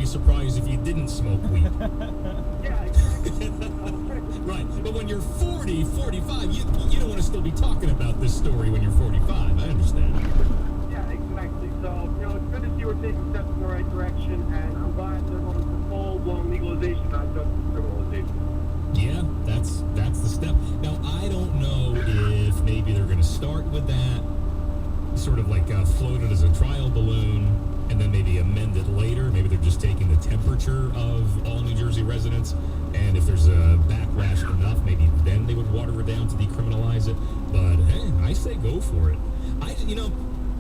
be surprised if you didn't smoke weed. Yeah, exactly. Right, but when you're 40, 45, you don't want to still be talking about this story when you're 45. I understand. Yeah, exactly. So, it's good to see we're taking steps in the right direction, and I'm glad they're going for full-blown legalization, not just criminalization. Yeah, that's the step. Now, I don't know if maybe they're going to start with that, sort of like float it as a trial balloon, and then maybe amend it later. Maybe they're just taking the temperature of all New Jersey residents, and if there's a backlash enough, maybe then they would water it down to decriminalize it. But hey, I say go for it.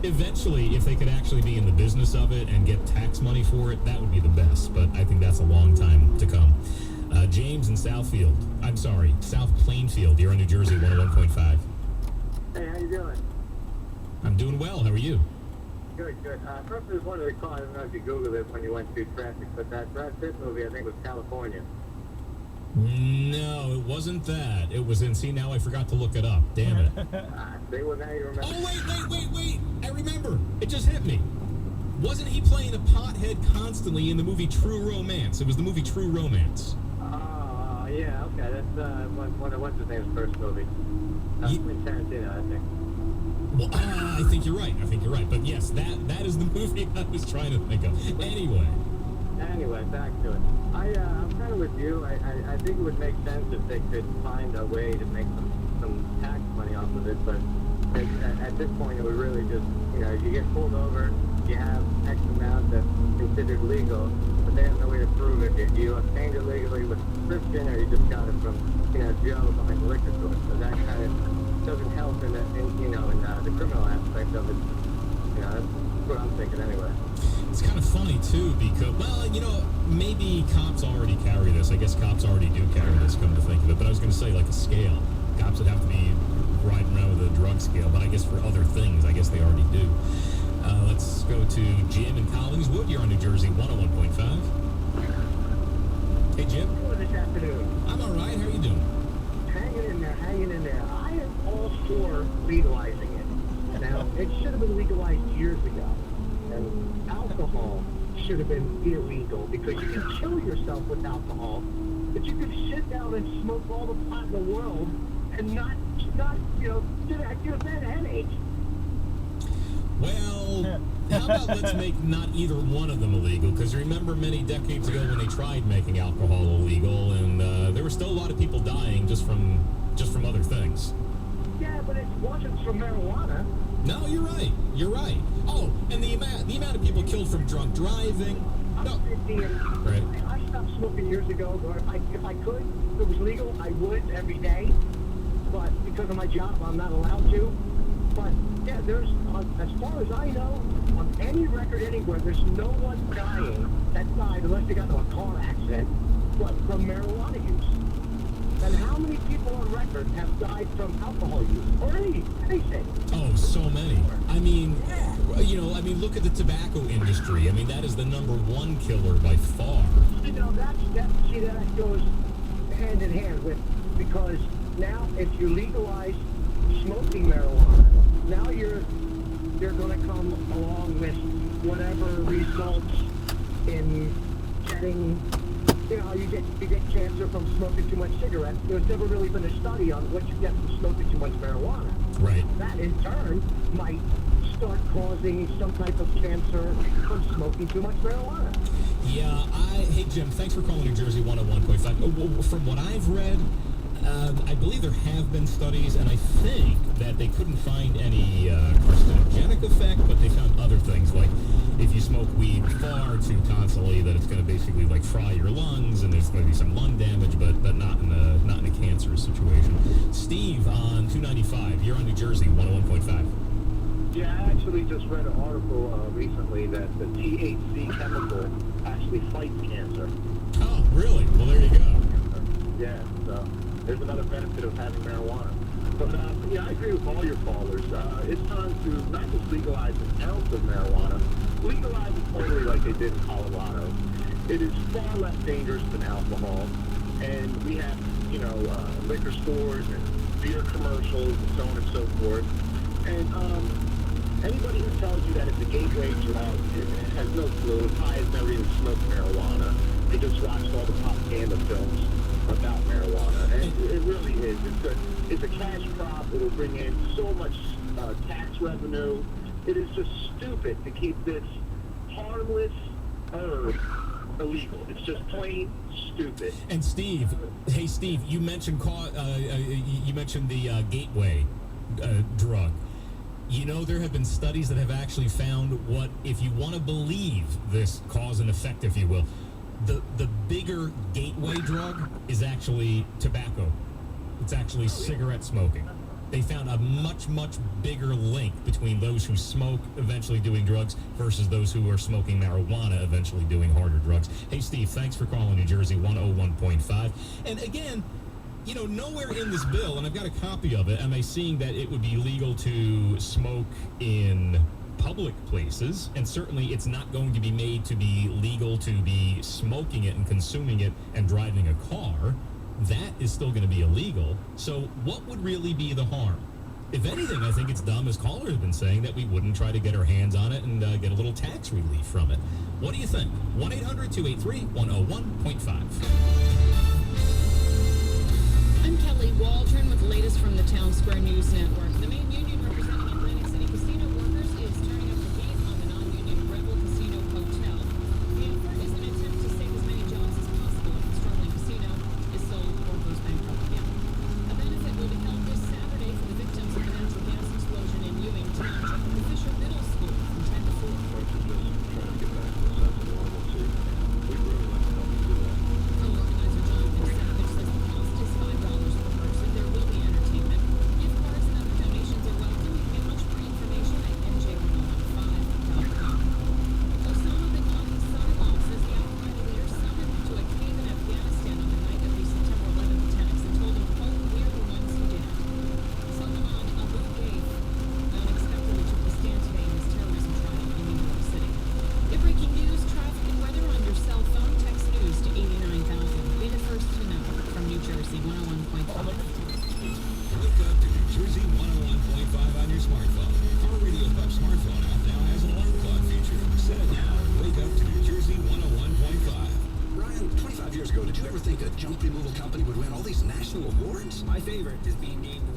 Eventually, if they could actually be in the business of it and get tax money for it, that would be the best. But I think that's a long time to come. James in South Plainfield. You're on New Jersey 101.5. Hey, how you doing? I'm doing well. How are you? Good. First, I just wanted to call. I don't know if you Googled it when you went through traffic, but that Brad Pitt movie, I think, was California. No, it wasn't that. It was in. See, now I forgot to look it up. Damn it. They will now. You remember? Oh wait! I remember. It just hit me. Wasn't he playing a pothead constantly in the movie True Romance? It was the movie True Romance. Yeah. Okay, that's what's his name's first movie. Tarantino, I think. Well, I think you're right. But yes, that is the movie I was trying to think of. Anyway, back to it. I'm kind of with you. I think it would make sense if they could find a way to make some tax money off of it, but at this point it would really just, you get pulled over, you have X amount that's considered legal, but they have no way to prove it. If you obtained it legally with a prescription, or you just got it from, Joe behind the liquor store. So that kind of doesn't help in the criminal aspect of it. That's what I'm thinking anyway. It's kind of funny, too, because, maybe cops already carry this. I guess cops already do carry this, come to think of it. But I was going to say, like a scale. Cops would have to be riding around with a drug scale. But I guess for other things, I guess they already do. Let's go to Jim in Collingswood. You're on New Jersey 101.5. Hey, Jim. Good this afternoon. I'm all right. How are you doing? Hanging in there. I am all for legalizing it. Now, it should have been legalized years ago. And alcohol should have been illegal because you can kill yourself with alcohol, but you can sit down and smoke all the pot in the world and not get a bad headache. Well, how about let's make not either one of them illegal? Because remember many decades ago when they tried making alcohol illegal, and there were still a lot of people dying just from other things. Yeah, but it wasn't from marijuana. No, you're right. Oh, and the amount of people killed from drunk driving. No. Right. I stopped smoking years ago, but if I could, if it was legal, I would every day. But because of my job, I'm not allowed to. But yeah, there's, as far as I know, on any record anywhere, there's no one dying that died unless they got into a car accident, but from marijuana use. And how many people on record have died from alcohol use or anything? Oh, so many. I mean, look at the tobacco industry. I mean, that is the number one killer by far. That goes hand in hand with, because now if you legalize smoking marijuana, now you're going to come along with whatever results in getting. You get cancer from smoking too much cigarettes. There's never really been a study on what you get from smoking too much marijuana. Right. That, in turn, might start causing some type of cancer from smoking too much marijuana. Yeah, hey, Jim, thanks for calling New Jersey 101.5. From what I've read, I believe there have been studies, and I think that they couldn't find any carcinogenic effect, but they found other things, like if you smoke weed far too constantly, that it's going to basically like fry your lungs, and there's going to be some lung damage, but not in a cancerous situation. Steve on 295, you're on New Jersey 101.5. Yeah, I actually just read an article recently that the THC chemical actually fights cancer. Oh, really? Well, there you go. Yeah, so there's another benefit of having marijuana. But I agree with all your callers. It's time to not just legalize an ounce of marijuana, legalize it totally like they did in Colorado. It is far less dangerous than alcohol, and we have, liquor stores and beer commercials and so on and so forth. And Anybody who tells you that it's a gateway drug has no clue. High has never even smoked marijuana. They just watched all the propaganda films about marijuana. And it really is. It's a cash crop. It will bring in so much tax revenue. It is just stupid to keep this harmless herb illegal. It's just plain stupid. And Steve, hey Steve, you mentioned the gateway drug. You know, there have been studies that have actually found what, if you want to believe this cause and effect, if you will, the bigger gateway drug is actually tobacco. It's actually cigarette smoking. They found a much, much bigger link between those who smoke eventually doing drugs versus those who are smoking marijuana eventually doing harder drugs. Hey, Steve, thanks for calling New Jersey 101.5. And again, you know, nowhere in this bill, and I've got a copy of it, am I seeing that it would be legal to smoke in public places, and certainly it's not going to be made to be legal to be smoking it and consuming it and driving a car. That is still going to be illegal. So what would really be the harm? If anything, I think it's dumb, as caller has been saying, that we wouldn't try to get our hands on it and get a little tax relief from it. What do you think? 1-800-283-101.5. I'm Kelly Waldron with the latest from the Town Square News Network. The main union representing Atlantic City casino workers is turning up the heat on the non-union Rebel Casino Hotel. The effort is an attempt to save as many jobs as possible if the struggling casino is sold or goes bankrupt again. A benefit will be held this Saturday for the victims of the natural gas explosion in Ewing Township at the Fisher Middle School from 10 to 4. We're just trying to get back to a sense of normalcy. We'd really like to help you do that. Co-organizer Jonathan Savage says the cost is $5 per person. There will be entertainment. Gift cards and other donations are welcome. You can get much more information at nj1015.com. Osama bin Laden's son-in-law says the al-Qaeda leader summoned him to a cave in Afghanistan on the night of the September 11th attacks and told him, quote, "We're the ones who did it." Solomon Abu Ghaif unexpectedly took the stand today in his terrorism trial in New York City. Get breaking news, traffic, and weather on your cell phone. Text news to 89,000. Be the first to know. From New Jersey 101.5. Wake up to New Jersey 101.5 on your smartphone. Our Radio Pub smartphone app now has an alarm clock feature. Set it now and wake up to New Jersey 101.5. Ryan, 25 years ago, did you ever think a junk removal company would win all these national awards? My favorite is being named